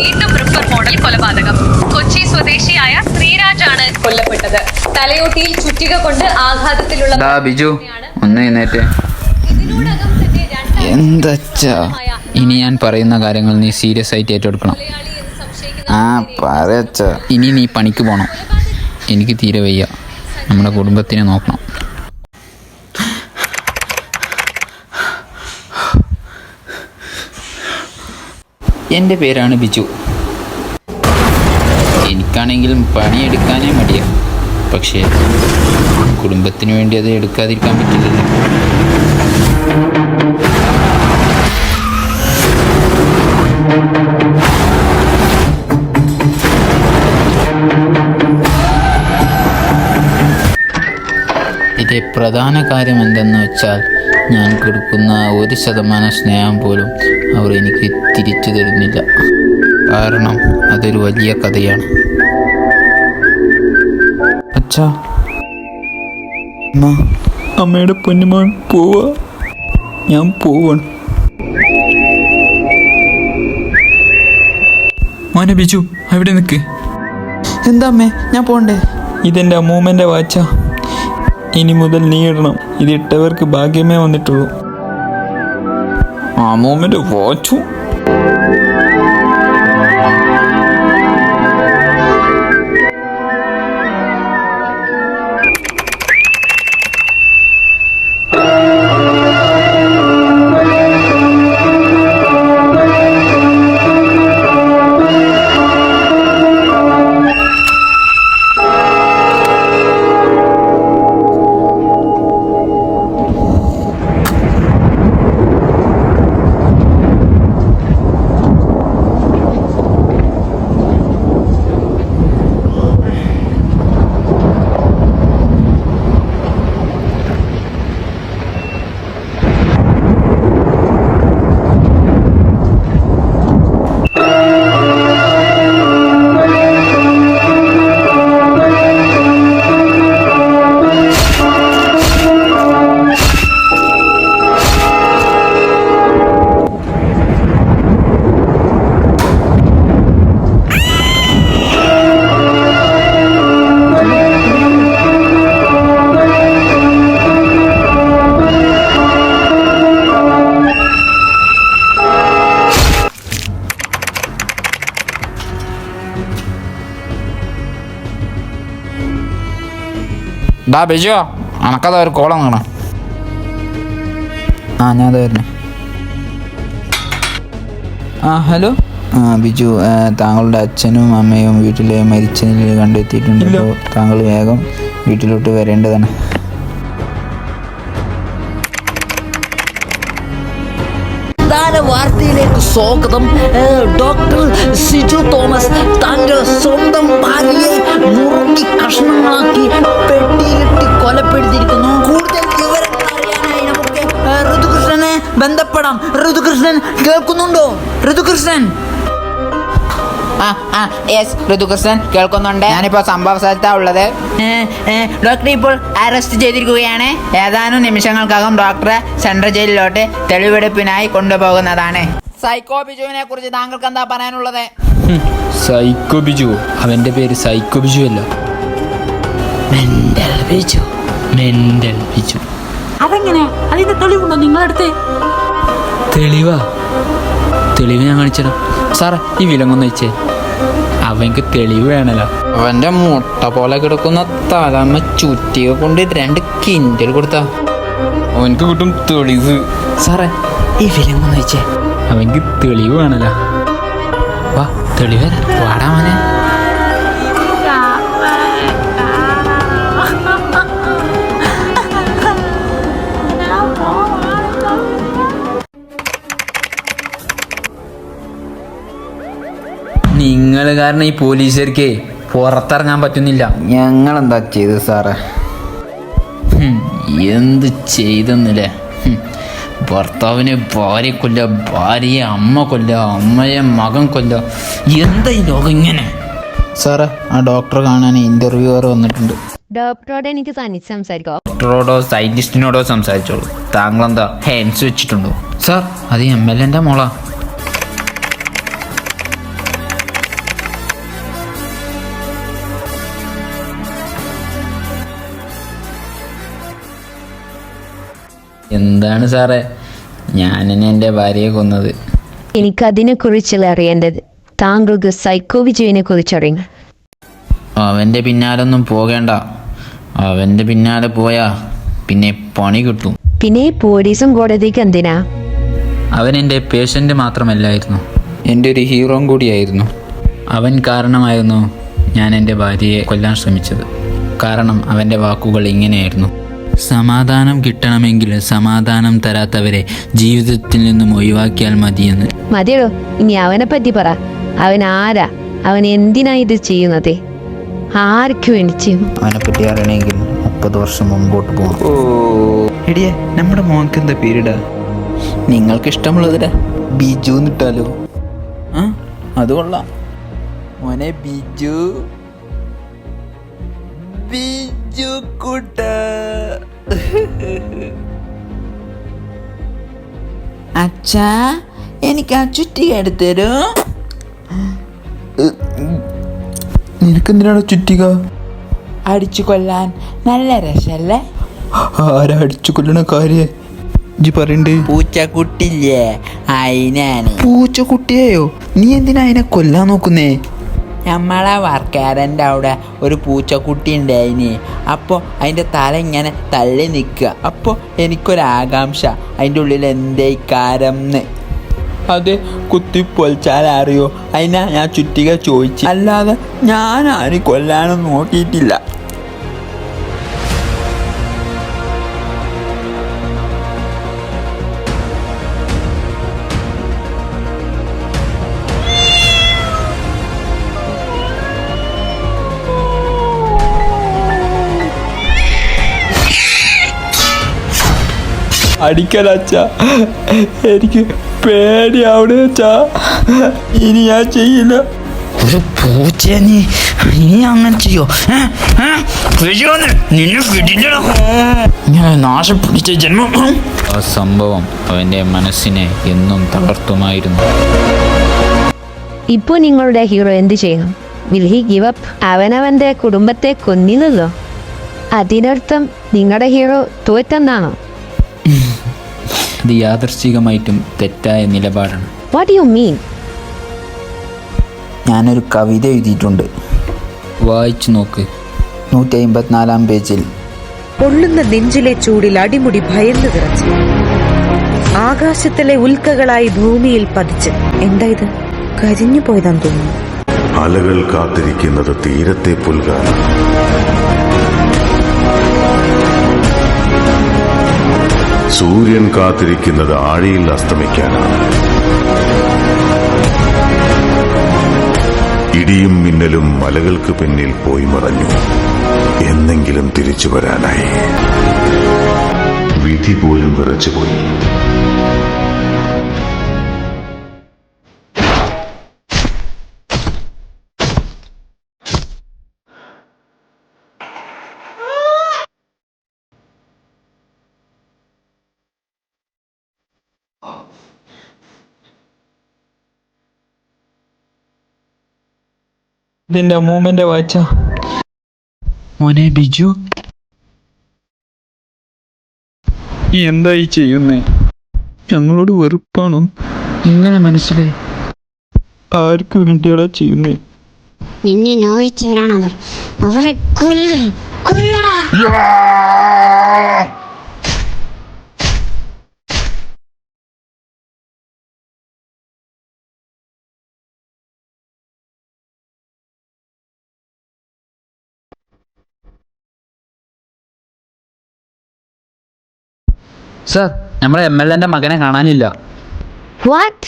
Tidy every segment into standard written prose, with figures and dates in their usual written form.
വീണ്ടും ripper model കൊലപാതകം. കൊച്ചി സ്വദേശിയായ ശ്രീരാജാണ് കൊല്ലപ്പെട്ടത്. തലയോട്ടിയിൽ ചുറ്റിക കൊണ്ട് ആഘാതത്തിലുള്ള ബിജു ഒന്ന് എഴുന്നേറ്റ്. എന്താ ഇനി ഞാൻ പറയുന്ന കാര്യങ്ങൾ നീ സീരിയസ് ആയിട്ട് ഏറ്റെടുക്കണം. ഇനി നീ പണിക്ക് പോണം. എനിക്ക് തീരെ വയ്യ. നമ്മുടെ കുടുംബത്തിനെ നോക്കണം. എൻ്റെ പേരാണ് ബിജു. എനിക്കാണെങ്കിലും പണിയെടുക്കാനേ മടിയാ. പക്ഷേ കുടുംബത്തിന് വേണ്ടി അത് എടുക്കാതിരിക്കാൻ പറ്റില്ലല്ലോ. ഇതിലെ പ്രധാന കാര്യം എന്തെന്ന് വെച്ചാൽ ഞാൻ കൊടുക്കുന്ന 1% സ്നേഹം പോലും അവർ എനിക്ക് തിരിച്ചു തരുന്നില്ല. കാരണം അതൊരു വലിയ കഥയാണ്. അച്ഛാ, അമ്മയുടെ പൊന്നുമോൻ പോവാ. ഞാൻ പോവാണ്. മോനെ ബിജു, അവിടെ നിൽക്ക്. എന്താ അമ്മേ, ഞാൻ പോണ്ടേ? ഇതെൻ്റെ അമ്മൂമ്മൻ്റെ വാച്ചാ. ഇനി മുതൽ നീ ഇടണം. ഇതിട്ടവർക്ക് ഭാഗ്യമേ വന്നിട്ടുള്ളൂ. അമ്മൂമ്മൻ്റെ വാച്ചു. ബിജു, അനക്കതാ ഒരു കോളം കാണാം. ഞാൻ വരുന്നേ. ഹലോ. ബിജു, താങ്കളുടെ അച്ഛനും അമ്മയും വീട്ടിലെ മരിച്ച നിലയിൽ കണ്ടെത്തിയിട്ടുണ്ട്. അപ്പോൾ താങ്കൾ വേഗം വീട്ടിലോട്ട് വരേണ്ടതാണ്. വാർത്തയിലേക്ക് സ്വാഗതം. ഡോക്ടർ സിജു തോമസ് തന്റെ സ്വന്തം ഭാര്യയെ മുറുക്കി കഷ്ണങ്ങളാക്കി പെട്ടിയിലിട്ട് കൊലപ്പെടുത്തിയിരിക്കുന്നു. കൂടുതൽ വിവരങ്ങൾ അറിയാനായി നമുക്ക് ഋതുകൃഷ്ണനെ ബന്ധപ്പെടാം. ഋതുകൃഷ്ണൻ കേൾക്കുന്നുണ്ടോ? ഋതുകൃഷ്ണൻ. ഋതുകൃഷ്ണൻ കേൾക്കുന്നുണ്ട്. ഞാനിപ്പോ സംഭവ സ്ഥലത്താ ഉള്ളത്. ഡോക്ടറെ ഇപ്പോൾ അറസ്റ്റ് ചെയ്തിരിക്കുകയാണ്. ഏതാനും നിമിഷങ്ങൾക്കകം ഡോക്ടറെ സെൻട്രൽ ജയിലിലോട്ട് തെളിവെടുപ്പിനായി കൊണ്ടുപോകുന്നതാണ്. സൈക്കോ ബിജുവിനെ കുറിച്ച് താങ്കൾക്ക് എന്താ പറയാനുള്ളത്? സൈക്കോ ബിജു? അവന്റെ പേര് സൈക്കോ ബിജു അല്ല, മെന്റൽ ബിജു. മെന്റൽ ബിജു. അതെങ്ങനെ? അതിന്റെ തെളിവുണ്ടോ നിങ്ങളടുത്ത്? തെളിവ് ഞാൻ കാണിച്ചടാ. സാറേ, ഈ വിലങ്ങൊന്ന് വെച്ചേ. അവൻക്ക് തെളിവ് വേണല്ലോ. അവന്റെ മുട്ട പോലെ കിടക്കുന്ന തലമ്മ ചുറ്റിക കൊണ്ട് 2 കിൻഡൽ കൊടുത്താ അവൻക്ക് കിട്ടും തെളിവ്. സാറേ, ഈ വിലങ്ങൊന്ന് വെച്ചേ. അവൻക്ക് തെളിവ് വേണല്ലോ. വാ, തെളിവ് വാടാ മോനെ. നിങ്ങൾ കാരണം ഈ പോലീസുകാർക്ക് പുറത്തിറങ്ങാൻ പറ്റുന്നില്ല. ഞങ്ങളെന്താ ചെയ്തു സാറേ? എന്ത് ചെയ്തെന്നില്ലേ? ഭർത്താവിനെ ഭാര്യ കൊല്ല, ഭാര്യയെ അമ്മ കൊല്ല, അമ്മയെ മകൻ കൊല്ല. എന്താ ഈ ലോകം ഇങ്ങനെ? സാറേ, ആ ഡോക്ടറെ കാണാൻ ഇന്റർവ്യൂവർ വന്നിട്ടുണ്ട്. ഡോക്ടറോട് എനിക്ക് തനിച്ച് സംസാരിക്കാം. ഡോക്ടറോടോ സയന്റിസ്റ്റിനോടോ സംസാരിച്ചോളൂ. താങ്കളെന്താ ഹാൻഡ്സ് വെച്ചിട്ടുണ്ടോ? സാർ, അത് MLA മോളാ. എന്താണ് സാറേ, ഞാനെന്നെ എൻ്റെ ഭാര്യയെ കൊന്നത്. എനിക്ക് അതിനെക്കുറിച്ചല്ല അറിയേണ്ടത്. താങ്കൾക്ക് സൈക്കോ വിജയനെ കുറിച്ച് അറിയണം. അവൻ്റെ പിന്നാലൊന്നും പോകേണ്ട. അവൻ്റെ പിന്നാലെ പോയാ പിന്നെ പണി കിട്ടും. പിന്നെ പോലീസും കോടതിക്ക് എന്തിനാ? അവൻ എൻ്റെ പേഷ്യൻ്റ് മാത്രമല്ലായിരുന്നു, എൻ്റെ ഒരു ഹീറോയും കൂടിയായിരുന്നു. അവൻ കാരണമായിരുന്നു ഞാൻ എൻ്റെ ഭാര്യയെ കൊല്ലാൻ ശ്രമിച്ചത്. കാരണം അവൻ്റെ വാക്കുകൾ ഇങ്ങനെയായിരുന്നു: സമാധാനം കിട്ടണമെങ്കിൽ സമാധാനം തരാത്തവരെ ജീവിതത്തിൽ നിന്നും ഒഴിവാക്കിയാൽ മതിയെന്ന്. മതിയോ, ഇനി അവനെ പറ്റി പറ. അവൻ ആരാ? അവൻ എന്തിനാ ഇത് ചെയ്യുന്നത്? ആർക്ക് വേണ്ടി ചെയ്യും? അവനെ പറ്റി അറിയണമെങ്കിൽ 30 വർഷം മുമ്പോട്ട് പോകും. എടിയെ, നമ്മുടെ മോൾക്ക് എന്താ പേരിടാ? നിങ്ങൾക്ക് ഇഷ്ടമുള്ളതിടാ. ബിജു എന്നിട്ടാലോ? ആ, അത് കൊള്ളാം. മോനെ ബിജു, ബിജു കൂട്ട. അച്ഛാ, എനിക്ക് ആ ചുറ്റിക എടുത്തരോ? നിനക്കെന്തിനാണ് ചുറ്റിക? അടിച്ചു കൊല്ലാൻ നല്ല രസല്ലേ? ആരാ അടിച്ചു കൊല്ലണ കാര്യം ഇജ്ജ് പറയണ്ടേ? പൂച്ചക്കുട്ടില്ലേ, അതിനാണ്. പൂച്ചക്കുട്ടിയെയോ? നീ എന്തിനാ അതിനെ കൊല്ലാൻ നോക്കുന്നേ? നമ്മളെ വർക്കാരൻ്റെ അവിടെ ഒരു പൂച്ചക്കുട്ടി ഉണ്ടായിന്. അപ്പോൾ അതിൻ്റെ തല ഇങ്ങനെ തള്ളി നിൽക്കുക. അപ്പോൾ എനിക്കൊരാകാംക്ഷ, അതിൻ്റെ ഉള്ളിൽ എന്തേക്കാരം എന്ന്. അത് കുത്തിപ്പൊളിച്ചാൽ അറിയോ? അതിനാ ഞാൻ ചുറ്റിക ചോദിച്ചു, അല്ലാതെ ഞാൻ ആരും കൊല്ലാനൊന്നും നോക്കിയിട്ടില്ല. അടിക്കലച്ചാ, എനിക്ക് പേടിയാവണേ അച്ഛാ. ഇനി ഞാൻ ചെയ്യില്ല. ഒരു പൂച്ച നീ അങ്ങനെ ചെയ്യോ? നാശം പിടിച്ച ജന്മം. ആ സംഭവം അവൻ്റെ മനസ്സിനെ എന്നും തളർത്തുമായിരുന്നു. ഇപ്പോൾ നിങ്ങളുടെ ഹീറോ എന്ത് ചെയ്യണം? Will he give up? അവനവൻ്റെ കുടുംബത്തെ കൊന്നില്ലല്ലോ. അതിനർത്ഥം നിങ്ങളുടെ ഹീറോ തോറ്റെന്നാണോ? ഇത് യാദൃശ്ചികമായിട്ടും തെറ്റായ നിലപാടാണ്. What you mean? ഞാനൊരു കവിത എഴുതിയിട്ടുണ്ട്, വായിച്ചു നോക്ക്. 154 പേജിൽ. പൊള്ളുന്ന നെഞ്ചിലെ ചൂടിൽ അടിമുടി ഭയന്നു വിറച്ച് ആകാശത്തിലെ ഉൽക്കകളായി ഭൂമിയിൽ പതിച്ച്. എന്താ ഇത്? കരിഞ്ഞു പോയതാന്ന് തോന്നുന്നു. അലകൾ കാത്തിരിക്കുന്നത് തീരത്തെ പുൽകാനാണ്. സൂര്യൻ കാത്തിരിക്കുന്നത് ആഴിയിൽ അസ്തമിക്കാനാണ്. ഇടിയും മിന്നലും മലകൾക്ക് പിന്നിൽ പോയി മറഞ്ഞു. എന്നെങ്കിലും തിരിച്ചു വരാനായി. വിധി പോലും വിറച്ചുപോയി. ഇതിൻ്റെ മൂമെൻ്റ് വായിച്ച മോനെ ബിജു, എന്തായി ചെയ്യുന്നേ? ഞങ്ങളോട് വെറുപ്പാണോ? ഇങ്ങനെ മനസ്സിലായി? ആർക്ക് വേണ്ടിയാടാ ചെയ്യുന്നേ? നിന്നെ നോയിച്ചവരാണവർ. അവരെ കൊല്ലും. കൊല്ലടാ. സാർ, നമ്മുടെ MLA മകനെ കാണാനില്ല. വാട്ട്?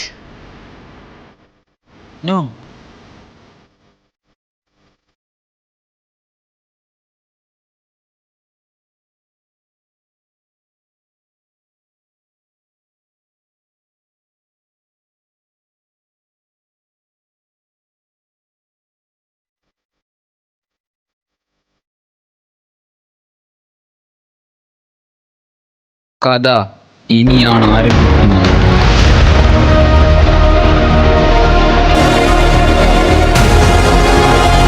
നോ. കഥ ഇനിയാണ് ആരംഭിക്കുന്നത്.